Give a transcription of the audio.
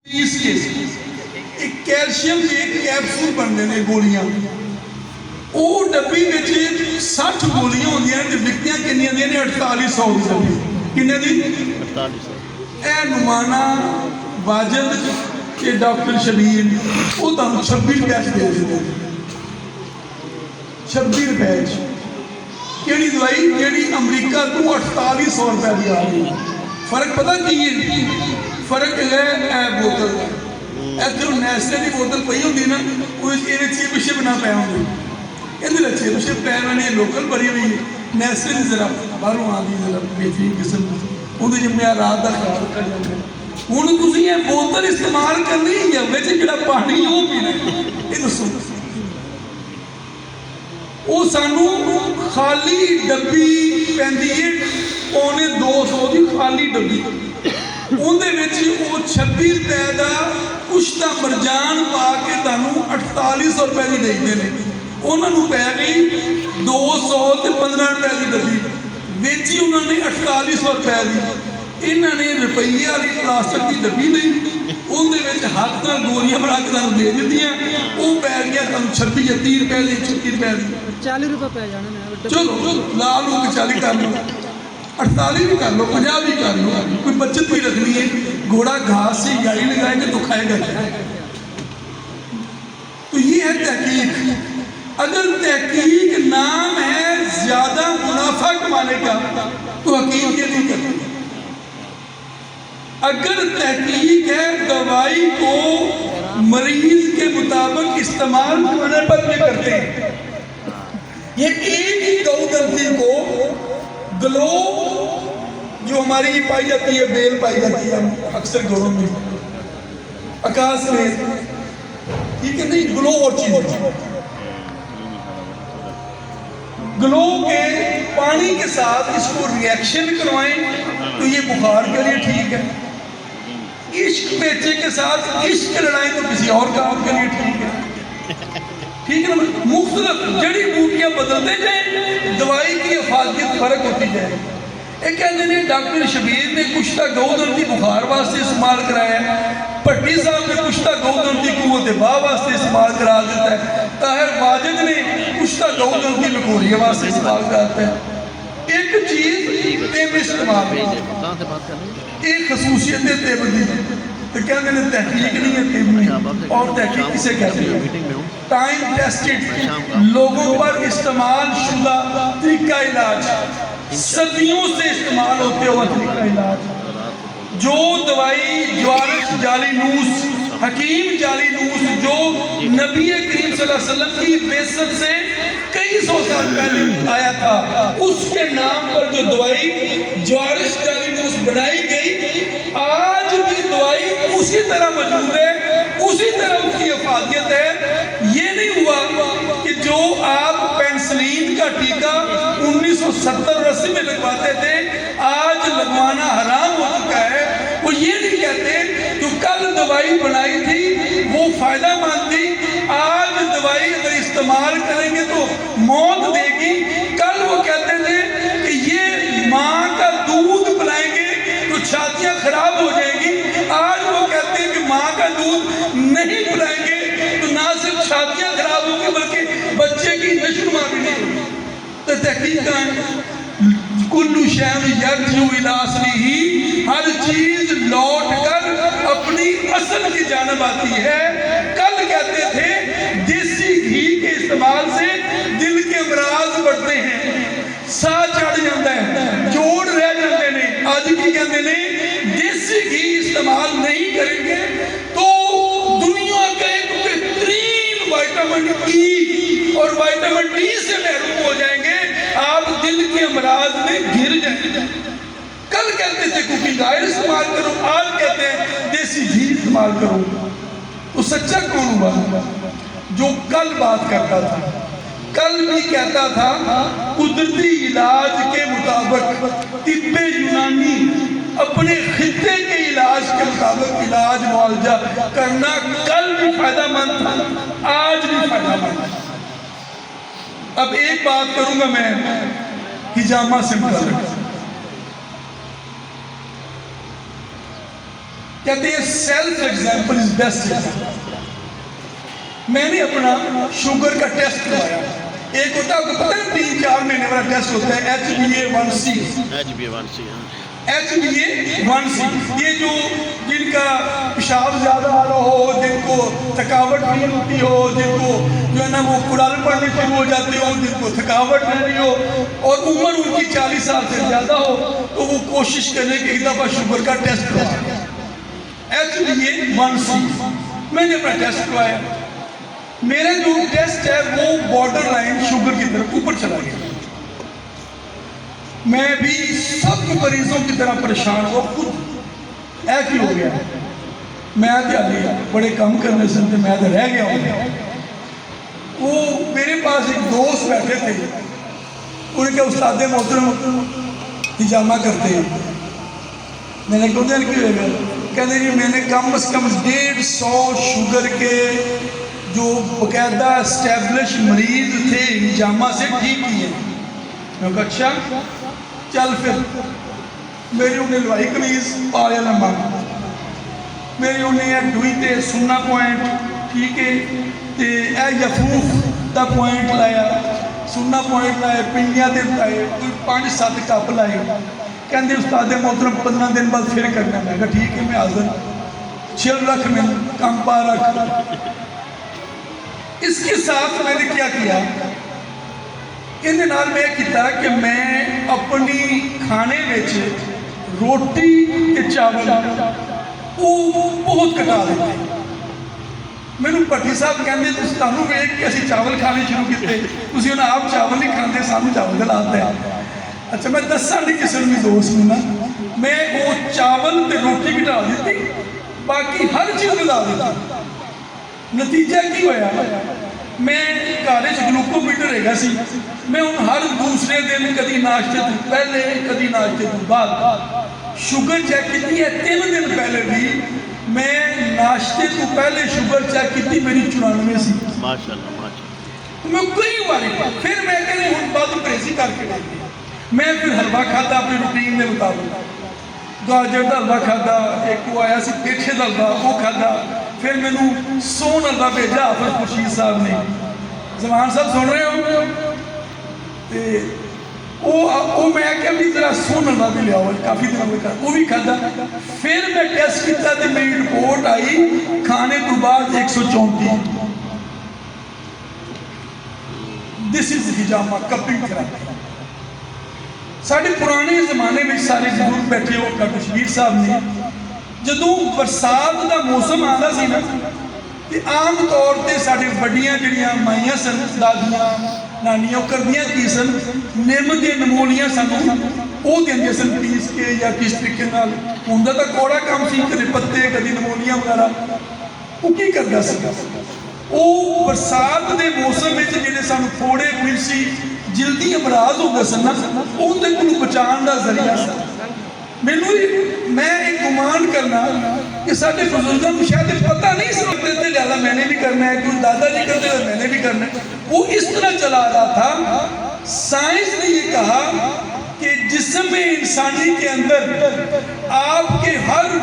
एक कैल्शियम के कैप्सूल बनते हैं गोलियां, वो डब्बी में 60 गोलियां होंदियां ने, विकदियां किन्नियां दी ने 4800 दी डब्बी, किन्ने दी 4800। ए नुमाना वाजिद के डॉक्टर शबीर वो तुहानू 26 रुपए दे देंगे, 26 रुपए केड़ी दवाई जेड़ी अमरीका तो 4800 रुपए दी आ रही। फर्क पता की है? फर्क है ए बोतल इधर नैसले की बोतल पई होंदी ना, वो ये पिछे बना पाया होंगे, इधर अच्छे पिछे पैर वाली लोकल भरी हुई है, नैसले की जरा बाहरों आती जरा बेहतरीन किस्म उन्हें जो मैं रात का ख्याल कर जाऊँगा। हूँ तुम ये बोतल इस्तेमाल करनी है बच्चे जो पानी वो पीना, ये दसो वो सानू खाली डब्बी पैंदी है £200 की खाली डब्बी, उहदे विच वो 26 रुपए का कुश्ता मरजान पा के तुहानू 4800 रुपए की देते हैं। उन्होंने पै गई 200 ते 15 रुपए की डब्बी, बेची उन्होंने 4800 रुपए की। इन्होंने रुपये वाली प्लास्टिक की डब्बी ली, उहदे हाथ नाल गोलियां बना के तुहानू दे दित्तियां, वो पै गया तुहानू 26 या 30 रुपए की, 36 रुपए की, 40 रुपए पै जाने। चलो ला लो 40 कर लो, 48 भी कर लो, 50 भी कर लो, कोई बचत भी रखनी है। घोड़ा घास से गाड़ी लगाएंगे तो खाएगा। तो ये है तहकीक। अगर तहकीक नाम है ज्यादा मुनाफा कमाने का तो हकीम के लिए करते हैं। अगर तहकीक है दवाई को मरीज के मुताबिक इस्तेमाल करने पर ये करते हैं। ये एक ही गौदंती को ग्लो जो हमारी ये पाई जाती है, बेल पाई जाती है अक्सर घरों में, आकाश में, ठीक है नहीं, ग्लो और चीज, ग्लो के पानी के साथ इसको रिएक्शन करवाएं तो ये बुखार के लिए ठीक है। इश्क बेचे के साथ इश्क लड़ाएं तो किसी और काम के लिए ठीक है, ठीक है ना। मुख्तलिफ जड़ी बूटियां बदलते जाए, दवाई की अफादियत फर्क होती जाए। एक कहते हैं डॉक्टर शबीर ने कुश्ता गौदंती बुखार वास्ते इस्तेमाल कराया, भट्टी साहब ने कुश्ता गौदंती कुव्वत बा वास्ते इस्तेमाल करा देता है, ताहिर वाजिद ने कुश्ता गौदंती लकोरिया वास्ते इस्तेमाल कराता है। एक चीज तेब इस्तेमाल, एक खसूसियत है तेब दी, तो कहते हैं तहकीक नहीं है तेब नहीं, और तहकीक किसे कहते हैं? टाइम टेस्टेड लोगों पर इस्तेमाल शुदा तरीका इलाज, सदियों से इस्तेमाल होते हुआ तरीका इलाज। जो दवाई ज्वारश जालीनूस, हकीम जालीनूस जो नबी करीम सल्लल्लाहु अलैहि वसल्लम की बेइज्जत से कई सौ साल पहले आया था, उसके नाम पर जो दवाई ज्वारश जालीनूस बनाई गई, आज भी दवाई उसी तरह मौजूद है, उसी तरह उसकी अफादियत है। ये नहीं हुआ कि जो आप पेंसिलिन का टीका 1970-80 में लगवाते थे, आज लगवाना हराम हो चुका है। वो ये नहीं कहते जो कल दवाई बनाई थी वो फायदा मंद थी, आज दवाई अगर इस्तेमाल करेंगे तो मौत देगी। कल वो कहते थे कि ये माँ का दूध पिलाएंगे तो छातियाँ खराब हो जाएगी, आज वो कहते हैं कि माँ का दूध नहीं पिलाएंगे तो ना सिर्फ छातियाँ खराब होंगी बल्कि बच्चे की नशुमा भी नहीं होगी। तो तहकीक कुल्लू शैन यर्जू इला असलिही, हर चीज लौट कर अपनी असल की जानब आती है। कल कहते थे देसी घी के इस्तेमाल से दिल के अमराज बढ़ते हैं, साह चढ़ जाता है, जोड़ रह जाते हैं। आज की कहते हैं देसी घी इस्तेमाल नहीं करेंगे तो दुनिया का एक बेहतरीन विटामिन ई और विटामिन डी से महरूम हो जाएंगे, आप दिल के अमराज में गिर जाएंगे। कल कहते थे कुकिंग ऑयल इस्तेमाल करो, आज कहते हैं देसी घी इस्तेमाल करो। तो सच्चा कौन हुआ? जो कल बात करता था, कल भी कहता था कुदरती इलाज के मुताबिक तिब्बे यूनानी अपने खित्ते के इलाज के मुताबिक इलाज मुआवजा करना कल भी फायदेमंद था, आज भी फायदेमंद। अब एक बात करूंगा मैं हिजामा से मुताबिक, कहते हैं self example is best example. मैंने अपना शुगर का टेस्ट करवाया। एक होता है, आपको पता है 3-4 महीने वाला टेस्ट होता है HbA1c। HbA1c ये जो जिनका पेशाब ज़्यादा आ रहा हो, जिनको थकावट नहीं होती हो, जिनको जो है ना वो कुड़ाल पड़ने शुरू हो जाते हो, जिनको थकावट नहीं रही हो और उम्र उनकी 40 साल से ज़्यादा हो, तो वो कोशिश करें कि एक दफ़ा शुगर का टेस्ट करवाएं। HbA1c मैंने अपना टेस्ट करवाया। मेरा जो टेस्ट है वो बॉर्डर लाइन शुगर की तरफ ऊपर चला गया। मैं भी सब मरीजों की तरह परेशान हुआ, खुद ऐ की हो गया। मैं तो बड़े कम करने से मैं तो रह गया हूँ। वो मेरे पास एक दोस्त बैठे थे, उनके उस्ताद मोहतरम हिजामा करते हैं। मैंने कहा उधर क्यों है? कहते जी मैंने कम से कम 150 शुगर के जो बाकायदा एस्टेब्लिश मरीज थे हिजामा से ठीक किए। मैं कहा अच्छा चल फिर। मेरी उन्हें लवाई कमीज पाया लम्बा, मेरी उन्हें डूई ते सुन्ना पॉइंट ठीक है, तो यह यफूफ का पॉइंट लाया, सुन्ना पॉइंट लाए, पिंडियां दे लाए, कोई 5-7 कप लाए। कहते उस्ताद मोहतरम 15 दिन बाद फिर करना। मैं कहा ठीक है मैं हाजिर, छिल रख मैं कम पा रख। इसके साथ मैंने क्या किया, इन्हें नाल मैं किया कि मैं अपनी खाने में रोटी के चावल वो बहुत घटा दिते। मैनू भट्टी साहब कहते तुहानू वेख के असीं चावल खाने शुरू किए, तुसीं उन्हें आप चावल नहीं खाते, सानू चावल दिलाते हैं। अच्छा मैं दसा नहीं किसी भी दोस्त में ना, मैं वो चावल ते रोटी घटा दी, बाकी हर चीज़ घटा दी। नतीजा की होया, मैं घर ग्लूकोमीटर हैगा सी, मैं हूँ हर दूसरे दिन कभी नाश्ते तो पहले कभी नाश्ते तो बाद शुगर चेक की है। 3 दिन पहले भी मैं नाश्ते तो पहले शुगर चेक की, मेरी 94 सी। माशाअल्लाह। मैं कई बार फिर मैं कहने हूँ बद परहेजी करके देखी। मैं फिर हलवा खाता अपनी रूटीन के मुताबिक, गाजर का हलवा खाता, एक वो आया सी पेठे का हलवा वो खाता। फिर मैनू सोन हलवा भेजा हाफिज खुर्शीद साहब ने। जमान साहब सुन रहे हो? तो मैं क्या भी जरा सोन हलवा भी लिया, काफ़ी दिनों में वो भी खाता। फिर मैं टेस्ट किया तो मेरी रिपोर्ट आई खाने तो बाद 134। This is hijama cupping therapy. साढ़े पुराने जमाने में सारे बुजुर्ग बैठे हो, डॉक्टर शबीर साहब ने, जदों बरसात का मौसम आता सी ना, तो आम तौर पर साढ़े वड्डियां जिहड़ियां माइयां सन, दादियां नानियां, करदियां की सन, निम के नमोलियां सन वो देंदे सन पीस के या किस तरीके नाल। हुंदा तां कौड़ा काम सी, कदे पत्ते कदे नमोलियां वगैरह। वो की करदा सी, वो बरसात के मौसम में जिहड़े सानूं फोड़े फिरसी जल्दी अमराज होंगे सन ना, उनके को बचाने का जरिया सा। मैनू मैं एक गुमान करना कि साढ़े बुजुर्गों को शायद पता नहीं समझते थे, ज़्यादा मैंने भी करना है, कोई दादाजी करते थे मैंने भी करना है। वो इस तरह चला रहा था। साइंस ने ये कहा कि जिस्म इंसानी के अंदर आपके हर